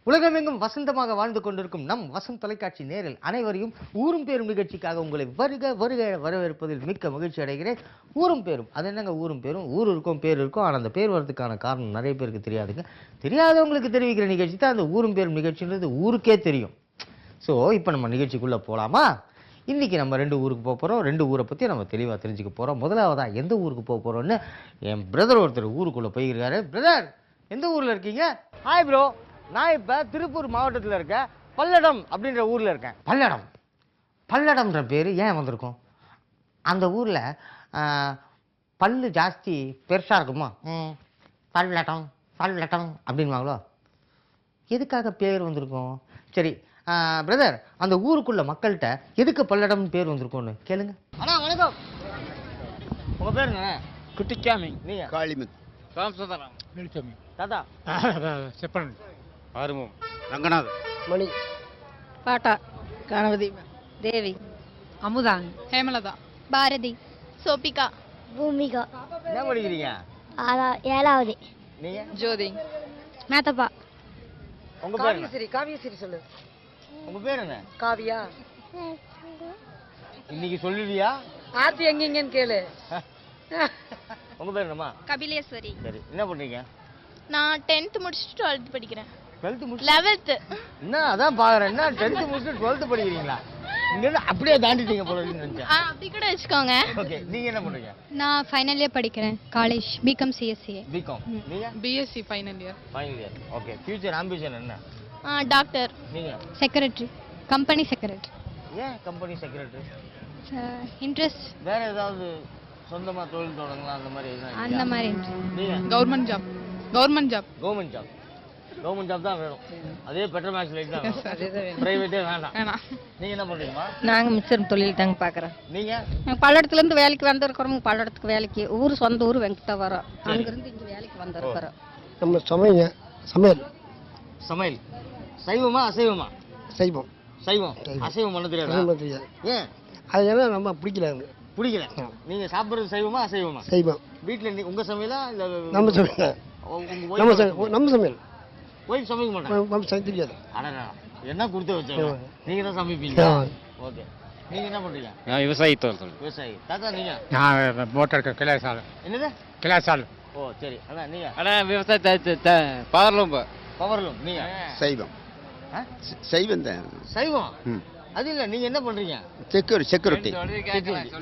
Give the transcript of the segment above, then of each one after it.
உலகமெங்கும் வசந்தமாக வாழ்ந்து கொண்டிருக்கும் நம் வசந்த் தொலைக்காட்சி நேரில் அனைவரையும் ஊரும் பேரும் நிகழ்ச்சிக்காக உங்களை வருக வருக வரவேற்பதில் மிக்க மகிழ்ச்சி அடைகிறேன். ஊரும் பேரும் அது என்னங்க ஊரும் பேரும்? ஊர் இருக்கும் பேர் இருக்கும். ஆனால் அந்த பேர் வரதுக்கான காரணம் நிறைய பேருக்கு தெரியாதுங்க. தெரியாதவங்களுக்கு தெரிவிக்கிற நிகழ்ச்சி தான் அந்த ஊரும் பேரும் நிகழ்ச்சின்றது ஊருக்கே தெரியும். ஸோ இப்போ நம்ம நிகழ்ச்சிக்குள்ளே போகலாமா? இன்றைக்கி நம்ம 2 ஊருக்கு போக போகிறோம். 2 ஊரை பற்றி நம்ம தெளிவாக தெரிஞ்சுக்க போகிறோம். முதலாவதாக எந்த ஊருக்கு போக போகிறோன்னு என் பிரதர் ஒருத்தர் ஊருக்குள்ளே போயிருக்காரு. பிரதர், எந்த ஊரில் இருக்கீங்க? ஹாய் ப்ரோ, நான் இப்போ திருப்பூர் மாவட்டத்தில் இருக்க பல்லடம் அப்படின்ற ஊரில் இருக்கேன். பல்லடம்ன்ற பேர் ஏன் வந்திருக்கும்? அந்த ஊரில் பல்லு ஜாஸ்தி பெருசாக இருக்குமா? பல்லடம் அப்படின்வாங்களோ? எதுக்காக பேர் வந்திருக்கும்? சரி பிரதர், அந்த ஊருக்குள்ள மக்கள்கிட்ட எதுக்கு பல்லடம்னு பேர் வந்திருக்கும்னு கேளுங்க. அண்ணா வணக்கம், உங்கள் பேர் என்ன? குட்டிச்சாமி. நீங்கள்? காளிமத். ராமசுந்தரம். வெளிச்சாமி. தாத்தா? செப்பன். ஆறுமுகம். ரங்கநாதன். மணி. பாட்டா. கணபதி. தேவி. அமுதா. ஹேமலதா. பாரதி. சோபிகா. பூமிகா. என்ன படிக்கிறீங்க? 7வது. நீங்க? ஜோதி. மேத்தப்பா. உங்க பேர் என்ன? காவியஸ்ரீ சொல்லு. உங்க பேர் என்ன? காவியா. இன்னைக்கு சொல்லுவியா? ஆர்த்தி எங்கன்னு கேளு. உங்க பேர் என்னம்மா? கபிலேஸ்வரி. சரி, என்ன பண்றீங்க? நான் 10th முடிச்சுட்டு 12th படிக்கிறேன். 12th முடிச்சு 11th. என்ன அதான் பாக்குறேன், என்ன 10th முடிச்சுட்டு 12th படிக்கிறீங்களா? இங்க இருந்து அப்படியே தாண்டிட்டீங்க போல இருக்குன்னு நினைச்சேன். அப்படி கூட வச்சுக்கோங்க. ஓகே, நீங்க என்ன பண்றீங்க? நான் ஃபைனல் இயர் படிக்கிறேன் காலேஜ், பிகாம் சிஎஸ்சி. பிகாம். நீங்க? BSc final year. Final year. Okay, future ambition என்ன? டாக்டர். நீங்க? Secretary, company secretary. ஏன் கம்பெனி செக்ரட்டரி? இன்ட்ரெஸ்ட். வேற ஏதாவது சொந்தமா தொழில் தொடங்கலாம் அந்த மாதிரி எதுவும்? அந்த மாதிரி. நீங்க? Government job. கவர்மெண்ட் ஜாப் தான் வேணும். அதே பெட்ரோல் மேக்ஸ் லைட் தான் வேணும். பிரைவேட்டே வேண்டாம். நீங்க என்ன பண்றீங்கம்மா? நாங்க மிச்சர் தொழில் தாங்க பாக்குறோம். நீங்க? பல்லடத்துல இருந்து வேலைக்கு வந்திருக்கிறோம். பல்லடத்துக்கு வேலைக்கு ஊர் சொந்த ஊர் வெங்கடவரம். அங்கிருந்து இங்க வேலைக்கு வந்திருக்கிறோம். நம்ம சமையல் சைவமா அசைவமா? செய்வோம். சைவம். அசைவம் பண்ண தெரியாது. ஏன்? அது ஏன்னா நம்ம பிடிக்கல. நீங்க சாப்பிடுறது சைவமா அசைவமா? செய்வோம். வீட்டுல உங்க சமையலா இல்ல நம்ம சமையல். நம்ம சமையல். ஒய்ஃப் சமைக்க மாட்டாங்க? நம்ம செய்ய தெரியாது. அடடா, என்ன கொடுத்து வச்சீங்க? நீங்க தான் சமைப்பீங்க. ஓகே, நீங்க என்ன பண்றீங்க? நான் விவசாயி தொழில். விவசாயி. தாத்தா நீங்க? நான் மோட்டார் கிளாசால். என்னது? கிளாசால். ஓ சரி. அண்ணா நீங்க? அண்ணா விவசாயி பவர்லூம். நீங்க? செய்வோம். செய்வம் தான். சைவம். அது இல்ல, நீங்க என்ன பண்றீங்க? செக்யூரிட்டி.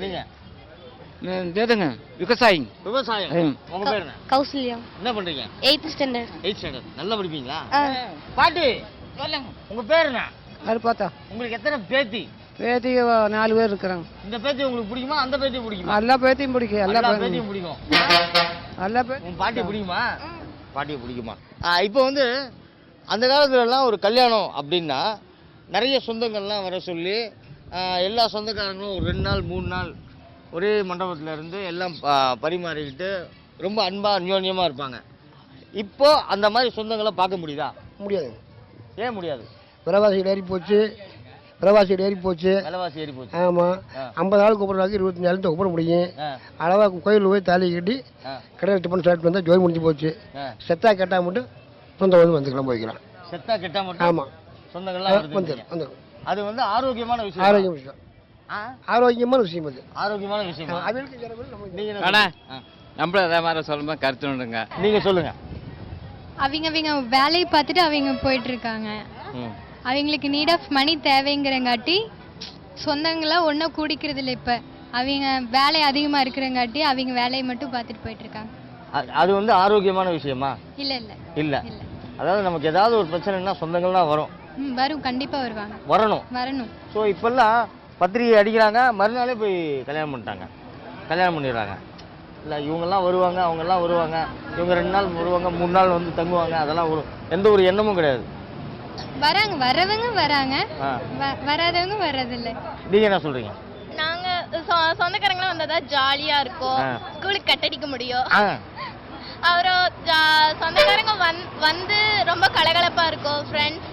நீங்க? விவசாயி. விவசாயம். உங்க பேர் என்ன? கௌசல்யா. என்ன பண்றீங்க? 8th standard. 8th standard. நல்லா படிப்பீங்களா? பாட்டி சொல்லுங்க, உங்க பேர் என்ன? அது பார்த்தா உங்களுக்கு எத்தனை பேத்தி? பேத்தி 4 பேர் இருக்கிறாங்க. இந்த பேத்தி உங்களுக்கு பிடிக்குமா அந்த பேத்தி பிடிக்குமா? எல்லா பேத்தியும் பிடிக்கும். எல்லா பேத்தியும் பிடிக்கும். எல்லா பேர். உங்க பாட்டி பிடிக்குமா? பாட்டியை பிடிக்குமா? இப்போ வந்து அந்த காலத்துலலாம் ஒரு கல்யாணம் அப்படின்னா நிறைய சொந்தங்கள்லாம் வர சொல்லி எல்லா சொந்தக்காரங்களும் ஒரு 2 நாள் 3 நாள் ஒரே மண்டபத்தில் இருந்து எல்லாம் பரிமாறிக்கிட்டு ரொம்ப அன்பாக அந்யோன்யமாக இருப்பாங்க. இப்போ அந்த மாதிரி சொந்தங்களை பார்க்க முடியுதா? முடியாது. ஏன் முடியாது? விலைவாசி ஏறி போச்சு. விலைவாசி ஏறி போச்சு. ஆமாம். 50 நாள் கூப்பிட்றாங்க, 25 நாள் கூப்பிட முடியும். அளவாக கோயிலில் போய் தாலி கட்டி கடையில் டிஃபன் சாப்பிட்டு வந்தால் ஜோதி முடிஞ்சு போச்சு. செத்தா கேட்டால் மட்டும் சொந்த வந்துக்கலாம், போய்க்கலாம். செத்தா கெட்டா மட்டும்? ஆமாம், சொந்தங்கள்லாம் வந்து. அது வந்து ஆரோக்கியமான விஷயம். ஆரோக்கியமான விஷயம். அது ஆரோக்கியமான விஷயம். நம்மள அதே மாதிரி சொல்லுமா கருத்து உண்டுங்க. நீங்க சொல்லுங்க. அவங்க வேலையை பார்த்துட்டு அவங்க போயிட்டு இருக்காங்க. அவங்களுக்கு நீட் ஆஃப் மணி தேவைங்கிறங்காட்டி சொந்தங்களாம் ஒன்றும் கூடிக்கிறது இல்லை. இப்போ அவங்க வேலை அதிகமாக இருக்கிறங்காட்டி அவங்க வேலையை மட்டும் பார்த்துட்டு போயிட்டு இருக்காங்க. அது வந்து ஆரோக்கியமான விஷயமா? இல்லை இல்லை இல்லை. அதாவது நமக்கு ஏதாவது ஒரு பிரச்சனைனா சொந்தங்கள்லாம் வரும். வரும், கண்டிப்பாக வருவாங்க. வரணும். ஸோ இப்போல்லாம் பத்திரிகை அடிக்கிறாங்க, மறுநாளே போய் கல்யாணம் பண்ணிடுறாங்க. இல்லை இவங்கெல்லாம் வருவாங்க, அவங்கெல்லாம் வருவாங்க, இவங்க 2 நாள் வருவாங்க, 3 நாள் வந்து தங்குவாங்க. அதெல்லாம் எந்த ஒரு எண்ணமும் கிடையாது. வராங்க, வரவங்க வராங்க, வராதவங்க வர்றதில்லை. நீங்க என்ன சொல்றீங்க? நாங்க சொந்தக்காரங்களாம் வந்தா ஜாலியா இருக்கும், ஸ்கூலுக்கு கட்டடிக்க முடியும். அப்புறம் சொந்தக்காரங்க வந்து ரொம்ப கலகலப்பா இருக்கும். ஃப்ரெண்ட்ஸ்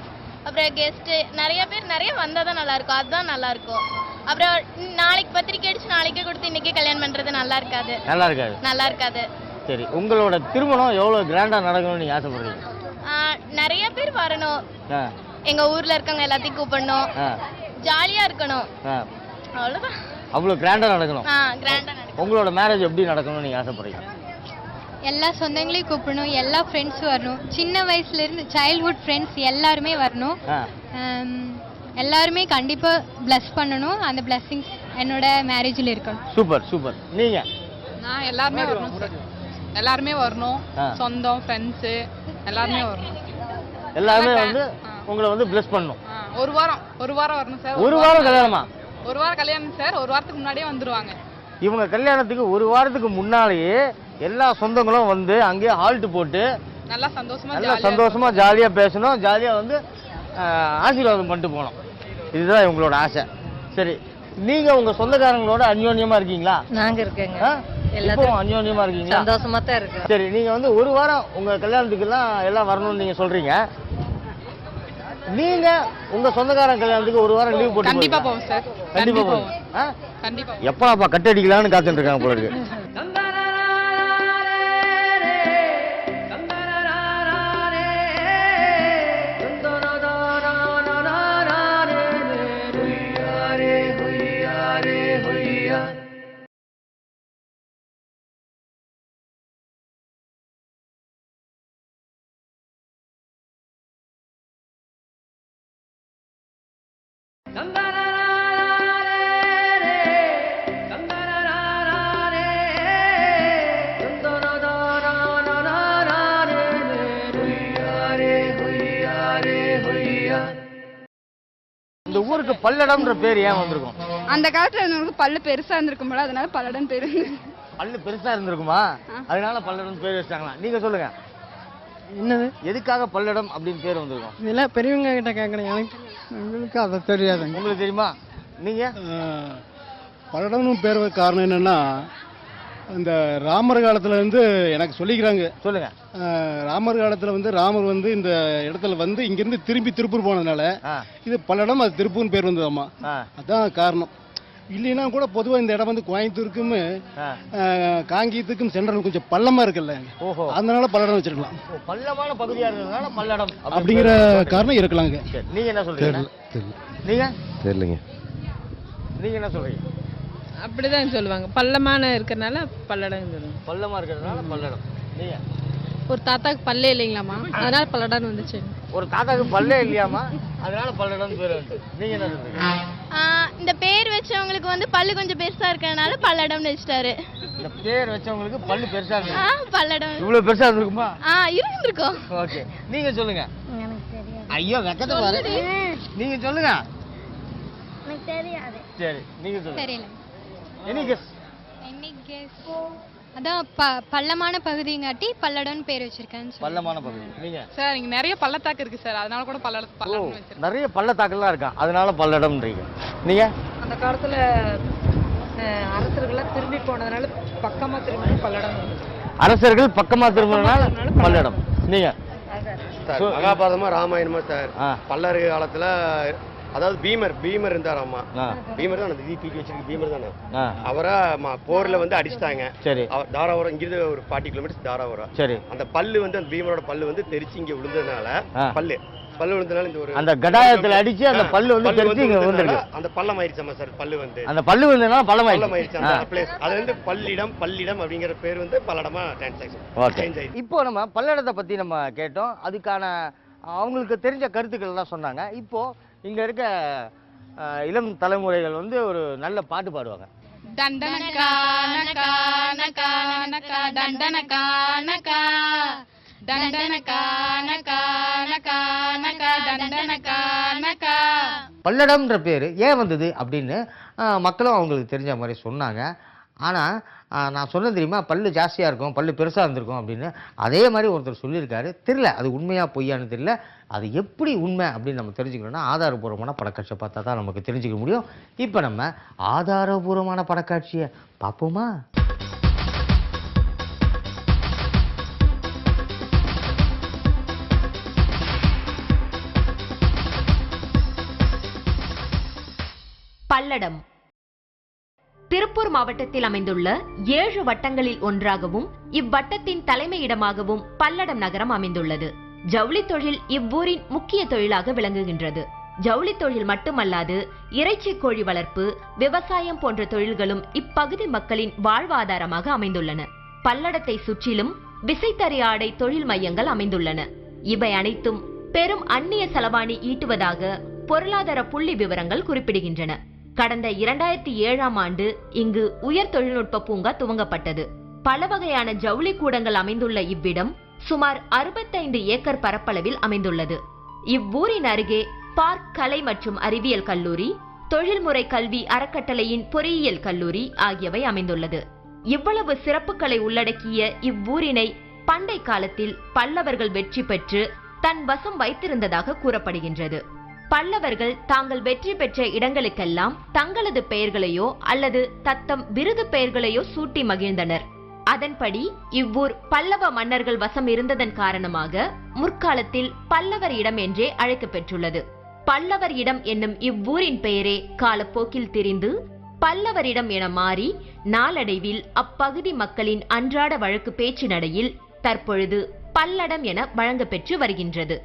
அப்புறம் கெஸ்ட் நிறைய பேர் நிறைய வந்தா தான் நல்லா இருக்கும். அதுதான் நல்லா இருக்கும். அப்புறம் நாளைக்கு பத்திரிக்கை அடிச்சு நாளைக்கே கொடுத்து இன்னைக்கே கல்யாணம் பண்றது நல்லா இருக்காது. சரி, உங்களோட திருமணம் எவ்வளவு கிராண்டா நடக்கணும்னு நீங்க ஆசைப்படுறீங்க? நிறைய பேர் வரணும். ஆ, எங்க ஊர்ல இருக்கவங்க எல்லாத்தையும் கூப்பிடணும். ஆ, ஜாலியா இருக்கணும். ஆ. அவ்வளவுதான். அவ்வளோ கிராண்டா நடக்கணும். கிராண்டா நடக்கும். உங்களோட மேரேஜ் எப்படி நடக்கணும்னு நீங்க ஆசைப்படுறீங்க? எல்லா சொந்தங்களையும் கூப்பிடணும், எல்லா ஃப்ரெண்ட்ஸும் வரணும், சின்ன வயசுலேருந்து சைல்ட்ஹுட் ஃப்ரெண்ட்ஸ் எல்லாருமே வரணும். ஆ, எல்லாருமே கண்டிப்பாக ப்ளஸ் பண்ணணும். அந்த பிளஸ்ஸிங்ஸ் என்னோட மேரேஜில் இருக்கணும். Super super. நீங்க? நான் எல்லாருமே வரணும் சார். எல்லாருமே வரணும். ஆ. சொந்தம், ஃப்ரெண்ட்ஸு எல்லாருமே வரணும். எல்லாருமே வந்து உங்களை வந்து பிளஸ் பண்ணணும். ஒரு வாரம் வரணும் சார். ஒரு வாரம் கல்யாணமா? ஒரு வாரம் கல்யாணம் சார். ஒரு வாரத்துக்கு முன்னாடியே வந்துருவாங்க. இவங்க கல்யாணத்துக்கு ஒரு வாரத்துக்கு முன்னாலேயே எல்லா சொந்தங்களும் வந்து அங்கேயே ஹால்ட் போட்டு நல்லா சந்தோஷமா நல்லா சந்தோஷமா ஜாலியா பேசணும், ஜாலியா வந்து ஆசீர்வாதம் பண்ணிட்டு போகணும். இதுதான் இவங்களோட ஆசை. சரி, நீங்க உங்க சொந்தக்காரங்களோட அந்யோன்யமா இருக்கீங்களா? நாங்க இருக்கேங்க. எல்லாரும் அந்யோன்யமா இருக்கீங்களா? சந்தோஷமா தான் இருக்கு. சரி, நீங்க வந்து ஒரு வாரம் உங்க கல்யாணத்துக்கு எல்லாம் வரணும்னு நீங்க சொல்றீங்க. நீங்க உங்க சொந்தக்காரங்க கல்யாணத்துக்கு ஒரு வாரம் லீவ் போட்டு கண்டிப்பா போவோம் சார். கண்டிப்பா போவோம். கண்டிப்பா. எப்பா கட்டடிக்கலாம்னு காத்துட்டு இருக்காங்க போல இருக்கு. இந்த ஊருக்கு பல்லடம்ன்ற பேர் ஏன் வந்திருக்கும்? அந்த காலத்துல இருந்தவங்களுக்கு பல்லு பெருசா இருந்திருக்கும் போல, அதனால பல்லடம் பேரு. பல்லு பெருசா இருந்திருக்குமா, அதனால பல்லடம் பேர் வச்சாங்களா? நீங்க சொல்லுங்க, என்னது எதுக்காக பல்லடம் அப்படின்னு பேர் வந்திருக்கும்? இதெல்லாம் பெரியவங்க கிட்ட கேட்கணும், எங்களுக்கு அதை தெரியாதுங்க. உங்களுக்கு தெரியுமா? நீங்க? பல்லடம்னு பேர் காரணம் என்னன்னா, இந்த ராமர் காலத்துல இருந்து எனக்கு சொல்லிக்கிறாங்க. சொல்லுங்க. ராமர் காலத்துல வந்து ராமர் வந்து இந்த இடத்துல வந்து இங்கிருந்து திரும்பி திருப்பூர் போனதுனால இது பல்லடம், அது திருப்பூர்னு பேர் வந்ததாம்மா. அதான் காரணம். இல்லைன்னா கூட பொதுவாக இந்த இடம் வந்து கோயம்புத்தூருக்கும் காங்கேயத்துக்கும் சென்ட்ரல் கொஞ்சம் பள்ளமா இருக்குல்ல, அதனால பல்லடம் வச்சிருக்கலாம். பள்ளமான பகுதியா இருக்கிறதுனால பல்லடம் அப்படிங்கிற காரணம் இருக்கலாங்க. நீங்க என்ன சொல்றீங்க? நீங்க? தெரியலங்க. நீங்க என்ன சொல்றீங்க? அப்படிதான் சொல்லுவாங்க. பள்ளமான இருக்கிறதுனால பல்லடம் சொல்லுவாங்க. பள்ளமா இருக்கிறதுனால பல்லடம். நீங்க? ஒரு தாத்தாக்கு பல்லே இல்லைங்களாமா, அதனால பல்லடம்னு வந்துச்சு. ஒரு தாத்தாக்கு பல்லே இல்லையாமா, அதனால பல்லடம் பேர் வந்து. நீங்க என்ன சொல்றீங்க? இந்த பேர் வச்சவங்களுக்கு வந்து பல்லு கொஞ்சம் பெருசா இருக்கறனால பல்லடம்னு வச்சிட்டாரு. இந்த பேர் வச்சவங்களுக்கு பல்லு பெருசா இருக்கு. பல்லடம். இவ்வளவு பெருசா இருக்குமா? இருந்திருக்கும். ஓகே, நீங்க சொல்லுங்க. எனக்கு தெரியாது. ஐயோ வெக்கத்தை பாரு. நீங்க சொல்லுங்க. எனக்கு தெரியாது. சரி, நீங்க சொல்லுங்க. தெரியல. Any guess? அதான் பள்ளமான பகுதிங்காட்டி பல்லடம்னு பேர் வச்சிருக்கேன்னு சொல்லி. பள்ளமான பகுதி. நீங்க? சார் இங்க நிறைய பள்ளத்தாக்கு இருக்கு சார், அதனால கூட பல்லடம் வச்சிருக்கோம். நிறைய பள்ளத்தாக்கெல்லாம் இருக்கா, அதனால பல்லடம்ன்றீங்க. நீங்க? அந்த காலத்துல அரசர்கள்லாம் திரும்பி போனதுனால பக்கமா திரும்பி பல்லடம். அரசர்கள் பக்கமா திரும்பினால பல்லடம். நீங்க? மகாபாரதமா ராமாயணமா சார், பல்லர் காலத்துல அதாவது பீமர் இருந்தாராமா. பீமர் தான் தூக்கி வச்சிருக்கு, பீமர் தானே. அவரை போர்ல வந்து அடிச்சிட்டாங்க. சரி. தாராபுரம் இங்கிருந்து ஒரு 40 கிலோமீட்டர் தாராபுரம். சரி. அந்த பல்லு வந்து அந்த பீமரோட பல்லு வந்து தெரிச்சு இங்க விழுந்ததுனால பல்லு விழுந்ததுனால இந்த ஒரு அந்த கடாயத்துல அடிச்சு அந்த பல்லு வந்து தெரிச்சு இங்க விழுந்திருக்கு. அந்த பள்ளம் ஆயிருச்சாமா சார், பல்லு வந்து அந்த பல்லு விழுந்ததுனால பள்ளம் ஆயிருச்சு. அந்த பிளேஸ் அது வந்து பல்லிடம் அப்படிங்கிற பேர் வந்து பல்லடமா சேஞ்ச் ஆயிடுச்சு. இப்போ நம்ம பல்லடத்தை பத்தி நம்ம கேட்டோம், அதுக்கான அவங்களுக்கு தெரிஞ்ச கருத்துக்கள் எல்லாம் சொன்னாங்க. இப்போ இங்க இருக்க இளம் தலைமுறைகள் வந்து ஒரு நல்ல பாட்டு பாடுவாங்க. தண்டனக்கா நக்கா நக்கா நக்கா தண்டனக்கா நக்கா தண்டனக்கா நக்கா நக்கா நக்கா தண்டனக்கா நக்கா. பல்லடம்ன்ற பேர் ஏன் வந்தது அப்படின்னு மக்களும் அவங்களுக்கு தெரிஞ்ச மாதிரி சொன்னாங்க. ஆனால் நான் சொன்னது தெரியுமா, பல்லு ஜாஸ்தியாக இருக்கும், பல்லு பெருசாக இருந்திருக்கும் அப்படின்னு. அதே மாதிரி ஒருத்தர் சொல்லியிருக்காரு. தெரியல அது உண்மையாக பொய்யான்னு தெரியல. அது எப்படி உண்மை அப்படின்னு நம்ம தெரிஞ்சுக்கணும்னா ஆதாரபூர்வமான படக்காட்சியை பார்த்தா தான் நமக்கு தெரிஞ்சுக்க முடியும். இப்போ நம்ம ஆதாரபூர்வமான படக்காட்சியை பார்ப்போமா? பல்லடம் திருப்பூர் மாவட்டத்தில் அமைந்துள்ள 7 வட்டங்களில் ஒன்றாகவும் இவ்வட்டத்தின் தலைமையிடமாகவும் பல்லடம் நகரம் அமைந்துள்ளது. ஜவுளி தொழில் இவ்வூரின் முக்கிய தொழிலாக விளங்குகின்றது. ஜவுளி தொழில் மட்டுமல்லாது இறைச்சி கோழி வளர்ப்பு, விவசாயம் போன்ற தொழில்களும் இப்பகுதி மக்களின் வாழ்வாதாரமாக அமைந்துள்ளன. பல்லடத்தை சுற்றிலும் விசைத்தறி ஆடை தொழில் மையங்கள் அமைந்துள்ளன. இவை அனைத்தும் பெரும் அந்நிய செலவாணி ஈட்டுவதாக பொருளாதார புள்ளி விவரங்கள் குறிப்பிடுகின்றன. கடந்த 2007ஆம் ஆண்டு இங்கு உயர் தொழில்நுட்ப பூங்கா துவங்கப்பட்டது. பல வகையான ஜவுளி கூடங்கள் அமைந்துள்ள இவ்விடம் சுமார் 65 ஏக்கர் பரப்பளவில் அமைந்துள்ளது. இவ்வூரின் அருகே பார்க் கலை மற்றும் அறிவியல் கல்லூரி, தொழில்முறை கல்வி அறக்கட்டளையின் பொறியியல் கல்லூரி ஆகியவை அமைந்துள்ளது. இவ்வளவு சிறப்புகளை உள்ளடக்கிய இவ்வூரினை பண்டை காலத்தில் பல்லவர்கள் வெற்றி பெற்று தன் வசம் வைத்திருந்ததாக கூறப்படுகின்றது. பல்லவர்கள் தாங்கள் வெற்றி பெற்ற இடங்களுக்கெல்லாம் தங்களது பெயர்களையோ அல்லது தத்தம் விருது பெயர்களையோ சூட்டி மகிழ்ந்தனர். அதன்படி இவ்வூர் பல்லவ மன்னர்கள் வசம் இருந்ததன் காரணமாக முற்காலத்தில் பல்லவர் இடம் என்றே அழைக்கப்பெற்றுள்ளது. பல்லவர் இடம் என்னும் இவ்வூரின் பெயரே காலப்போக்கில் திரிந்து பல்லவரிடம் என மாறி நாளடைவில் அப்பகுதி மக்களின் அன்றாட வழக்கு பேச்சு நடையில் தற்பொழுது பல்லடம் என வழங்கப்பெற்று வருகின்றது.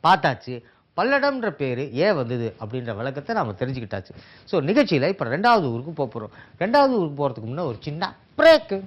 பார்த்தாச்சு பல்லடம்ன்ற பேர் ஏன் வந்தது அப்படின்ற விளக்கத்தை நாம தெரிஞ்சுக்கிட்டாச்சு. ஸோ நிகழ்ச்சியில் இப்போ 2வது ஊருக்கு போக போகிறோம். 2வது ஊருக்கு போகிறதுக்கு முன்னே ஒரு சின்ன பிரேக்கு.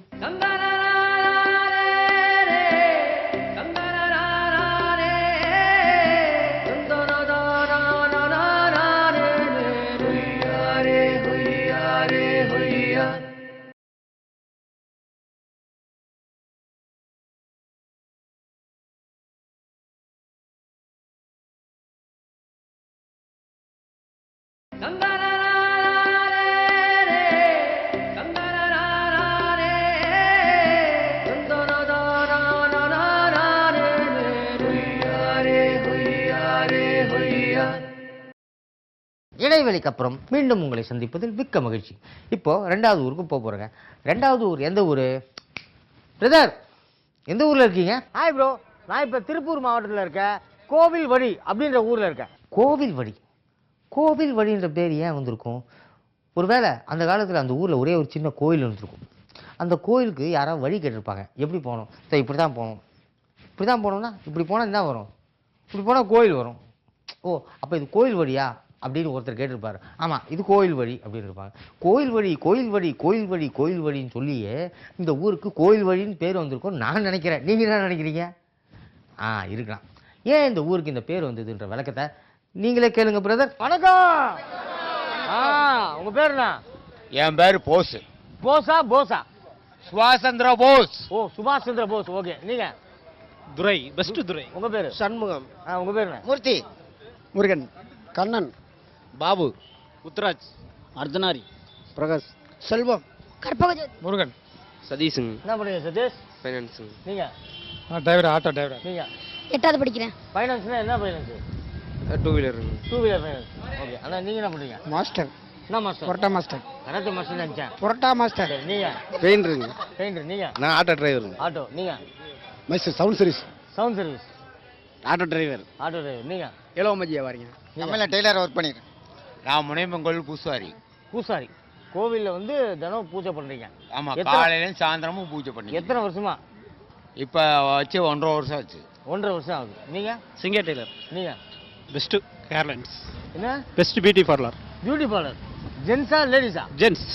இடைவெளிக்கு அப்புறம் மீண்டும் உங்களை சந்திப்பதில் மிக்க மகிழ்ச்சி. இப்போ 2வது ஊருக்கு போக போறேங்க. 2வது ஊர் எந்த ஊர்? பிரதர், எந்த ஊர்ல இருக்கீங்க? ஹாய் ப்ரோ, நான் இப்போ திருப்பூர் மாவட்டத்தில் இருக்கேன். கோவில்வழி அப்படின்ற ஊர்ல இருக்கேன். கோவில்வழி, கோவில்வழின்ற பேர் ஏன் வந்திருக்கும்? ஒருவேளை அந்த காலத்தில் அந்த ஊரில் ஒரே ஒரு சின்ன கோயில் இருந்திருக்கும். அந்த கோயிலுக்கு யாராவது வழி கேட்டிருப்பாங்க. எப்படி போகணும்? சரி, இப்படி தான் போகணும். இப்படி தான் போகணும்னா இப்படி போனால் என்ன வரும்? இப்படி போனால் கோயில் வரும். ஓ, அப்போ இது கோயில் வழியா அப்படின்னு ஒருத்தர் கேட்டிருப்பாரு. ஆமாம், இது கோயில் வழி அப்படின்னு இருப்பாங்க. கோயில் வழி, கோயில் வழி, கோயில் வழி, கோயில் வழின்னு சொல்லியே இந்த ஊருக்கு கோயில் வழின்னு பேர் வந்திருக்கும் நான் நினைக்கிறேன். நீங்கள் என்ன நினைக்கிறீங்க? இருக்கலாம். ஏன் இந்த ஊருக்கு இந்த பேர் வந்ததுன்ற விளக்கத்தை நீங்களே கேளுங்க பிரதர். வணக்கம். உங்க பேர் என்ன? என் பேர் போஸ். போஸா போஸா? சுபாஷ் சந்திர போஸ். ஓ, சுபாஷ் சந்திர போஸ். ஓகே. நீங்க? துரை, பெஸ்ட் துரை. உங்க பேர்? சண்முகம். உங்க பேர் என்ன? மூர்த்தி. முருகன். கண்ணன். பாபு. உத்ராஜ். அர்ஜுனாரி. பிரகாஷ். செல்வம். முருகன். சதீஷுங்க. என்ன பண்ணுங்க சதீஷ்? ஃபைனான்ஸுங்க. நீங்க? Driver, auto driver. நீங்க? 8வது படிக்கிறேன். ஃபைனான்ஸ்னா என்ன ஃபைனான்ஸ்? 2 வீலருங்க. 2 wheeler finance. ஓகே. அண்ணா, நீங்க என்ன பண்றீங்க? மாஸ்டர். என்ன master? Parotta master. Karate master நினைச்சேன். புரோட்டா மாஸ்டர். சரி, நீங்க? பெயிண்டருங்க. பெயிண்டர். நீங்க? நான் ஆட்டோ டிரைவருங்க. ஆட்டோ. நீங்க? Mysore sound service. Sound service. Auto driver. Auto driver. நீங்க? இளவமஜியா வரீங்க. நம்மள டெய்லர் ஒர்க் பண்ணிருக்கேன். நான் முனைமங்கல் பூசாரி. பூசாரி. கோவில்ல வந்து தினம் பூஜை பண்றீங்க? ஆமா, காலையில சாயந்தரமும் பூஜை பண்ணி. எத்தனை வருஷமா? இப்ப வச்சு 1.5 வருஷம் ஆச்சு. 1.5 வருஷம் ஆகுது. நீங்க? Singer tailor. நீங்க? பெஸ்ட் கேர்லன்ஸ். என்ன? Best beauty parlour. Beauty parlour. ஜென்ஸா லேடிஸா? ஜென்ஸ்.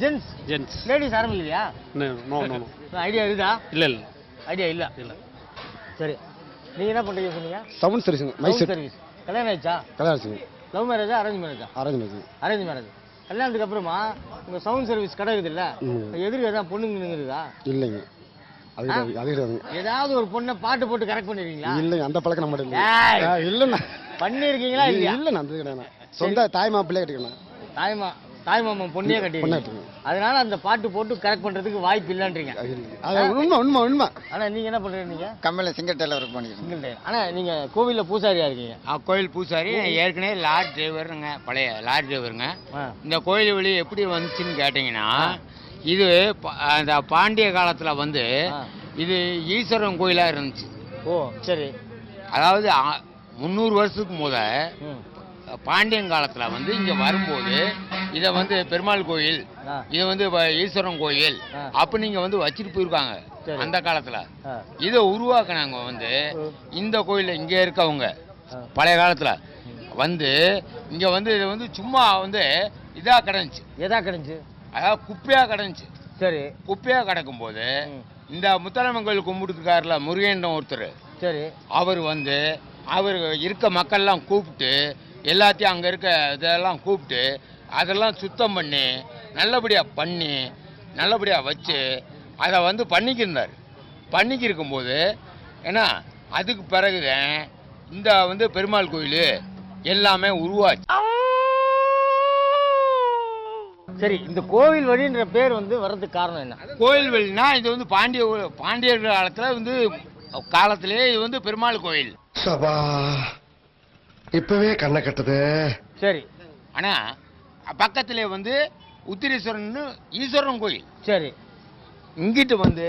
ஜென்ஸ். ஜென்ஸ். லேடிஸ் ஆரம்பிக்கலையா? No no. ஐடியா இருக்குதா? இல்ல இல்ல. ஐடியா இல்ல. இல்ல. சரி, நீங்க என்ன பண்றீங்க சொன்னீங்க? Sound service. மைசூர் சர்வீஸ். கல்யாணம் ஆயிடுச்சா? கல்யாணம். லவ் மேரேஜா அரேஞ்ச் மேரேஜா? Arrange marriage. Arrange marriage. கல்யாணத்துக்கு அப்புறமா உங்க சவுண்ட் சர்வீஸ் கடை இருக்குது இல்ல, எதிர்க்கு ஏதாவது பொண்ணுங்க இருக்குதா? இல்லைங்க, அது கிடையாது. ஏதாவது ஒரு பொண்ணை பாட்டு போட்டு கரெக்ட் பண்ணிருக்கீங்களா? இல்லைங்க, அந்த பழக்கம் நம்ம இல்ல. இல்லண்ணா. பண்ணிருக்கீங்களா இல்லையா? இல்லண்ணா, அது கிடையாது. சொந்த தாய் மாப்பிள்ளையே கட்டிக்கணும். தாய் மாமன் பொண்ணையே கட்டிக்கணும். அதனால அந்த பாட்டு போட்டு கரெக்ட் பண்றதுக்கு வாய்ப்பு இல்லன்றீங்க. உண்மை. ஆனா நீங்க என்ன பண்றீங்க? கம்பெனில சிங்கர் டெய்லர் ஒர்க் பண்ணிக்கிறேன். Singer Taylor. ஆனா நீங்க கோவில்ல பூசாரியா இருக்கீங்க? கோயில் பூசாரி. ஏற்கனவே லாரி டிரைவருங்க, பழைய லாரி டிரைவருங்க. இந்த கோயில் வழி எப்படி வந்துச்சுன்னு கேட்டீங்கன்னா, இது அந்த பாண்டிய காலத்துல வந்து இது ஈஸ்வரன் கோயிலா இருந்துச்சு. ஓ, சரி. அதாவது 300 வருஷத்துக்கு முத பாண்டியன் காலத்துல வந்து இங்க வரும்போது இதை வந்து பெருமாள் கோயில், இதை வந்து ஈஸ்வரன் கோயில் அப்படி நீங்க வந்து வச்சுட்டு போயிருக்காங்க அந்த காலத்துல. இதை உருவாக்குனாங்க வந்து இந்த கோயில இங்க இருக்கவங்க பழைய காலத்துல வந்து இங்க வந்து இது வந்து சும்மா வந்து இதா கிடந்துச்சு. எதா கிடந்துச்சு? அதாவது குப்பையா கிடந்துச்சு. சரி. குப்பையா கிடக்கும் போது இந்த முத்தாரம்மன் கோயில் கும்பிட்டுருக்காருல முருகன் ஒருத்தர், சரி, அவர் வந்து அவர் இருக்க மக்கள்லாம் கூப்பிட்டு எல்லாத்தையும் அங்கே இருக்க இதெல்லாம் கூப்பிட்டு அதெல்லாம் சுத்தம் பண்ணி நல்லபடியாக வச்சு அதை வந்து பண்ணிக்கிருந்தார். பண்ணிக்கிருக்கும்போது ஏன்னா அதுக்கு பிறகுதான் இந்த வந்து பெருமாள் கோயில் எல்லாமே உருவாச்சு. சரி, இந்த கோவில் வழின்ற பேர் வந்து வர்றதுக்கு காரணம் என்ன? கோயில் வழினா இது வந்து பாண்டியர்கள் காலத்தில் வந்து காலத்திலே இது வந்து பெருமாள் கோயில். சபா இப்பவே கண்ணை கட்டுது. சரி. ஆனா பக்கத்திலே வந்து உத்திரேஸ்வரன் ஈஸ்வரன் கோயில். சரி. இங்கிட்டு வந்து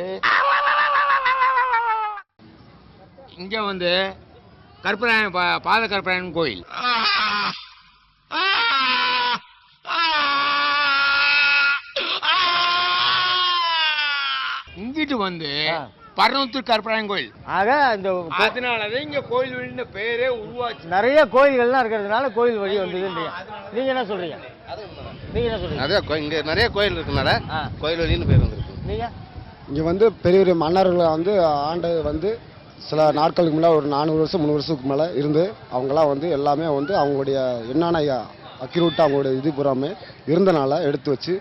இங்க வந்து கருப்பராயன் பாத கருப்பராயன் கோயில். இங்கிட்டு வந்து பரமத்தூர் கருப்பராயன் கோயில். ஆக இந்த அதனாலதான் இங்க கோயில் வழின்னு பேரே உருவாச்சு. நிறைய கோயில்கள்லாம் இருக்கிறதுனால கோயில் வழி வந்ததுன்றீங்க. நீங்க என்ன சொல்றீங்க? இங்க நிறைய கோயில் இருக்கனால கோயில் வழின்னு பேர் வந்திருக்கு. நீங்க இங்கே வந்து பெரிய பெரிய மன்னர்களை வந்து ஆண்டு வந்து சில நாட்களுக்கு மேலே ஒரு 400 வருஷம் 300 வருஷத்துக்கு மேலே இருந்து அவங்களாம் வந்து எல்லாமே வந்து அவங்களுடைய என்னென்ன அக்யூரேட்டாக அவங்களுடைய இது புறாமே இருந்தனால எடுத்து வச்சு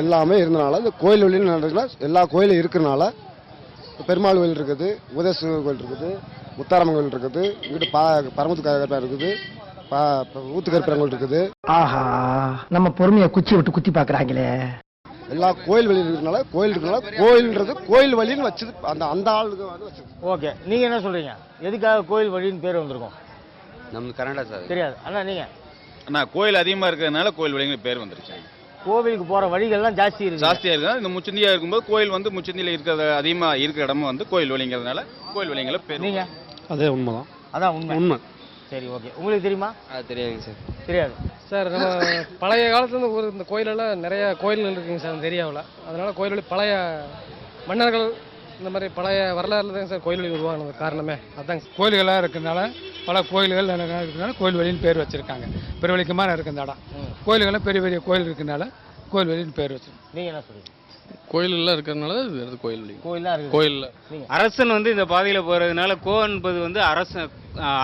எல்லாமே இருந்தனால இந்த கோயில் வழின்னு நடக்குதுன்னா எல்லா கோயிலும் இருக்கிறனால பெருமாள் கோயில் இருக்குது, உதயசூர் கோயில் இருக்குது, முத்தாரம்மன் கோயில் இருக்குது, இங்கிட்டு பரமத்து கருப்பராயன் இருக்குது, ஊத்து கருப்பராயன் கோயில் இருக்குது. ஆஹா, நம்ம பொறுமையை குச்சி விட்டு குத்தி பாக்குறாங்களே. எல்லா கோயில் வழி இருக்கிறதுனால கோயில்ன்றது கோயில் வழின்னு வச்சது அந்த ஆளுக்கு வந்து வச்சது. ஓகே, நீங்க என்ன சொல்றீங்க? எதுக்காக கோயில் வழின்னு பேர் வந்திருக்கும்? நம்ம கனடா சார் தெரியாது. அண்ணா நீங்க? அண்ணா கோயில் அதிகமாக இருக்கிறதுனால கோயில் வழிங்கிற பேர் வந்துருச்சு. கோவிலுக்கு போற வழிகள்லாம் ஜாஸ்தியா இருக்கு. இந்த முச்சந்தியா இருக்கும்போது கோயில் வந்து முச்சந்தியில இருக்கிற அதிகமா இருக்கிற இடமும் வந்து கோயில் வழிங்கிறதுனால கோயில் வழிங்கிற பேர். நீங்க? அதே உண்மைதான். அதான் உண்மை. சரி, ஓகே. உங்களுக்கு தெரியுமா? தெரியாதுங்க சார். தெரியாது சார். நம்ம பழைய காலத்துல இந்த கோயிலெல்லாம் நிறைய கோயில்கள் இருக்குங்க சார் இந்த ஏரியாவில். அதனால கோயில் பழைய மன்னர்கள் இந்த மாதிரி பழைய வரலாறுல தான் சார் கோயில் வழி உருவானது காரணமே அதாங்க. கோயில்களாக இருக்கிறதுனால பல கோயில்கள் இருக்கிறதுனால கோயில் வழின்னு பேர் வச்சிருக்காங்க. பெருவழிக்கமாக இருக்கு இந்த இடம். கோயில்கள்லாம் பெரிய பெரிய கோயில் இருக்கிறதுனால கோயில் வழின்னு பேர் வச்சிருக்காங்க. நீங்க என்ன சொல்றீங்க? கோயிலெல்லாம் இருக்கிறதுனால இது கோயில் வழி. கோயிலா இருக்கு. கோயிலில் அரசன் வந்து இந்த பாதையில் போகிறதுனால கோ என்பது வந்து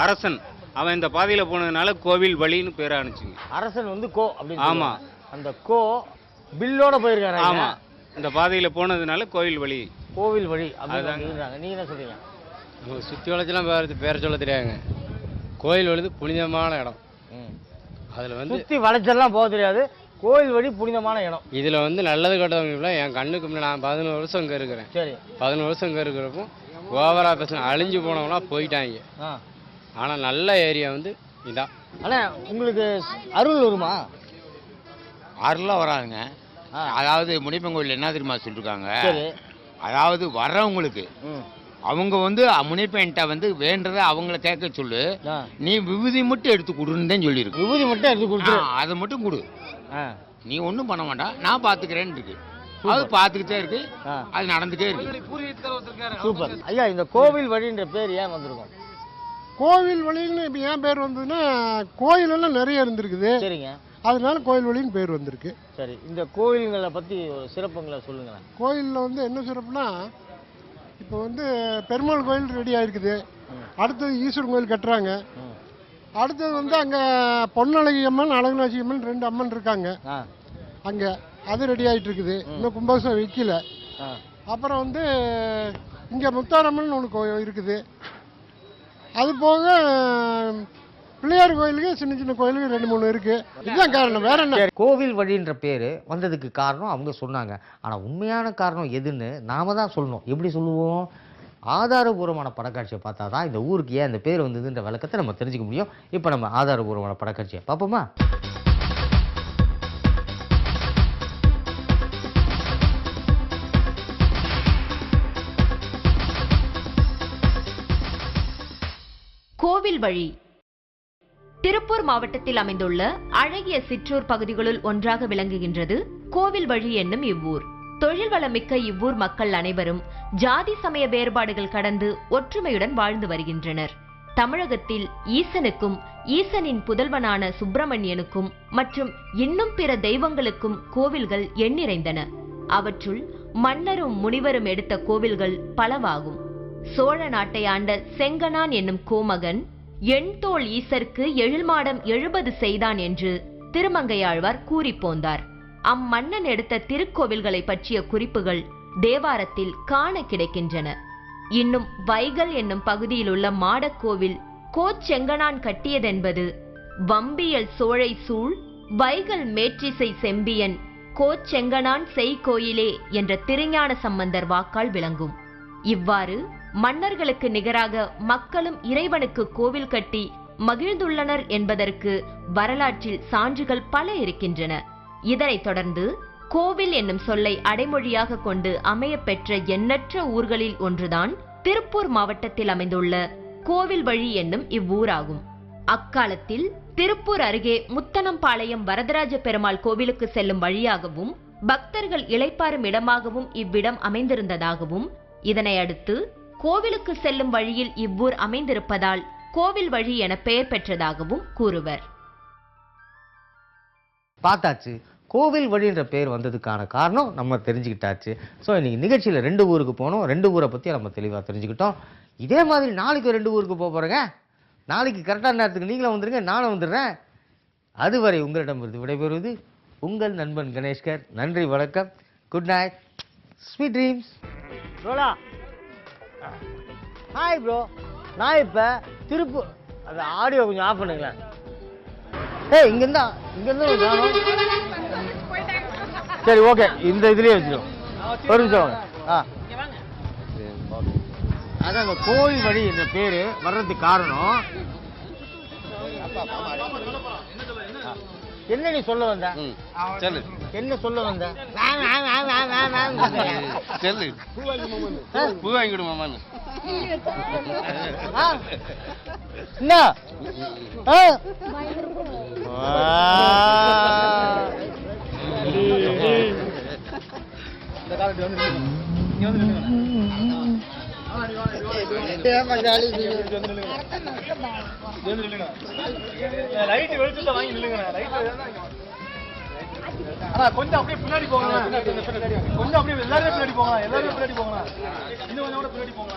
அரசன் அவன் இந்த பாதையில் போனதுனால கோவில் வழின்னு பேர் ஆனிச்சுங்க. அரசன் வந்து கோ அப்படின்னு. ஆமா, அந்த கோ பில்லோட போயிருக்காங்க. ஆமா, இந்த பாதையில் போனதுனால கோவில் வழி கோவில் வழி அப்படின்னு. நீங்க என்ன சொல்றீங்க? சுற்றி வளைச்செல்லாம் பேர சொல்ல தெரியாதுங்க. கோயில் வழி புனிதமான இடம். அதில் வந்து சுற்றி வளைச்செல்லாம் போக தெரியாது. கோயில் வழி புனிதமான இடம். இதில் வந்து நல்லது கட்டவங்க என் கண்ணுக்கு முன்னாடி நான் 11 வருஷம் இங்கே இருக்கிறேன். சரி. 11 வருஷம் இங்கே இருக்கிறப்போ ஓவரா பேச அழிஞ்சு போனவங்களாம் போயிட்டாங்க. ஆனால் நல்ல ஏரியா வந்து இதான். ஆனால் உங்களுக்கு அருள் வருமா? அருளாக வராதுங்க. அதாவது முனிப்பன் கோயில் என்ன தெரியுமா சொல்லியிருக்காங்க, அதாவது வர்றவங்களுக்கு அவங்க வந்து முனிப்பன்ட்ட வந்து வேண்டதை அவங்கள கேட்க சொல்லு, நீ விபூதி மட்டும் எடுத்து கொடுன்னு தான் சொல்லியிருக்கு. விபூதி மட்டும் எடுத்து கொடு, அதை மட்டும் கொடு, நீ ஒன்றும் பண்ண வேண்டாம், நான் பார்த்துக்கிறேன்னு இருக்கு. அது பார்த்துக்கிட்டே இருக்கு, அது நடந்துட்டே இருக்கு. சூப்பர். ஐயா, இந்த கோவில் வழின்ற பேர் ஏன் வந்திருக்கும்? கோவில் வழின்னு இப்போ ஏன் பேர் வந்ததுன்னா கோயிலெல்லாம் நிறைய இருந்திருக்குது. சரிங்க. அதனால கோயில் வழின்னு பேர் வந்திருக்கு. சரி, இந்த கோயில்களை பற்றி ஒரு சிறப்புங்களை சொல்லுங்களேன். கோயிலில் வந்து என்ன சிறப்புனா, இப்போ வந்து பெருமாள் கோயில் ரெடி ஆகிருக்குது, அடுத்தது ஈஸ்வரன் கோயில் கட்டுறாங்க, அடுத்தது வந்து அங்கே பொன்னழகி அம்மன் அழகுநாச்சி அம்மன் 2 அம்மன் இருக்காங்க அங்கே, அது ரெடி ஆகிட்டு இருக்குது. இன்னும் கும்பாபிஷேகம் வைக்கல. அப்புறம் வந்து இங்கே முத்தாரம்மன் ஒன்று இருக்குது. அது போக பிள்ளையார் கோயிலுக்கு சின்ன சின்ன கோயிலுக்கு 2-3 இருக்கு. இதுதான் காரணம், வேற என்ன. கோவில் வழின்ற பேர் வந்ததுக்கு காரணம் அவங்க சொன்னாங்க. ஆனால் உண்மையான காரணம் எதுன்னு நாம தான் சொல்லணும். எப்படி சொல்லுவோம்? ஆதாரபூர்வமான படக்காட்சியை பார்த்தா தான் இந்த ஊருக்கு ஏன் இந்த பேர் வந்ததுன்ற விளக்கத்தை நம்ம தெரிஞ்சுக்க முடியும். இப்போ நம்ம ஆதாரபூர்வமான படக்காட்சியை பார்ப்போமா? கோவில் வழி திருப்பூர் மாவட்டத்தில் அமைந்துள்ள அழகிய சிற்றூர் பகுதிகளுள் ஒன்றாக விளங்குகின்றது கோவில்வழி என்னும் இவ்வூர். தொழில் வளமிக்க இவ்வூர் மக்கள் அனைவரும் ஜாதி சமய வேறுபாடுகள் கடந்து ஒற்றுமையுடன் வாழ்ந்து வருகின்றனர். தமிழகத்தில் ஈசனுக்கும் ஈசனின் புதல்வனான சுப்பிரமணியனுக்கும் மற்றும் இன்னும் பிற தெய்வங்களுக்கும் கோவில்கள் எண்ணிறைந்தன. அவற்றுள் மன்னரும் முனிவரும் எடுத்த கோவில்கள் பலவாகும். சோழ நாட்டை ஆண்ட செங்கணான் என்னும் கோமகன் எண்தோள் ஈசருக்கு எழில்மாடம் 70 செய்தான் என்று திருமங்கையாழ்வார் கூறி போந்தார். அம்மன்னன் எடுத்த திருக்கோவில்களை பற்றிய குறிப்புகள் தேவாரத்தில் காண கிடைக்கின்றன. இன்னும் வைகல் என்னும் பகுதியில் உள்ள மாடக்கோவில் கோச்செங்கணான் கட்டியதென்பது வம்பியல் சோழை சூழ் வைகல் மேற்றிசை செம்பியன் கோச்செங்கணான் செய்கோயிலே என்ற திருஞான சம்பந்தர் வாக்கால் விளங்கும். இவ்வாறு மன்னர்களுக்கு நிகராக மக்களும் இறைவனுக்கு கோவில் கட்டி மகிழ்ந்துள்ளனர் என்பதற்கு வரலாற்றில் சான்றுகள் பல இருக்கின்றன. இதனைத் தொடர்ந்து கோவில் என்னும் சொல்லை அடைமொழியாக கொண்டு அமையப்பெற்ற எண்ணற்ற ஊர்களில் ஒன்றுதான் திருப்பூர் மாவட்டத்தில் அமைந்துள்ள கோவில்வழி என்னும் இவ்வூராகும். அக்காலத்தில் திருப்பூர் அருகே முத்தனம்பாளையம் வரதராஜ பெருமாள் கோவிலுக்கு செல்லும் வழியாகவும் பக்தர்கள் இளைப்பாறும் இடமாகவும் இவ்விடம் அமைந்திருந்ததாகவும், இதனை அடுத்து கோவிலுக்கு செல்லும் வழியில் இவ்வூர் அமைந்திருப்பதால் கோவில் வழி என பெயர் பெற்றதாகவும் கூறுவர். பார்த்தாச்சு, கோவில் வழின்ற பேர் வந்ததுக்கான காரணம் நம்ம தெரிஞ்சுக்கிட்டாச்சு. ஸோ இன்னைக்கு நிகழ்ச்சியில் 2 ஊருக்கு போனோம். 2 ஊரை பற்றி நம்ம தெளிவாக தெரிஞ்சுக்கிட்டோம். இதே மாதிரி நாளைக்கு 2 ஊருக்கு போக போகிறேங்க. நாளைக்கு கரெக்டான நேரத்துக்கு நீங்களும் வந்துடுங்க, நானும் வந்துடுறேன். அதுவரை உங்களிடமிருந்து விடைபெறுவது உங்கள் நண்பன் கணேஷ்கர். நன்றி, வணக்கம், குட் நைட், ஸ்வீட் ட்ரீம்ஸ். ரோலா ஹாய் ப்ரோ. நான் இப்போ திருப்பூர் அந்த ஆடியோ கொஞ்சம் ஆஃப் பண்ணுங்களேன். இங்கேருந்தா சரி, ஓகே, இந்த இதுலேயே வச்சுருவோம். ஒரு நிமிஷம் வாங்க. அதான் அந்த கோவில் வழி என்ற பேர் வர்றதுக்கு காரணம் என்ன? நீ சொல்ல வந்த? என்ன சொல்ல வந்த? பூ வாங்கிடு மாமான்னு. என்ன லைட் வெளிச்சத்தை வாங்கி நில்லுங்க. கொஞ்சம் அப்படியே பின்னாடி போங்க. கொஞ்சம் அப்படியே எல்லாருமே பின்னாடி போங்க. எல்லாருமே பின்னாடி போங்க. இன்னும் கொஞ்சம் கூட பின்னாடி போங்க.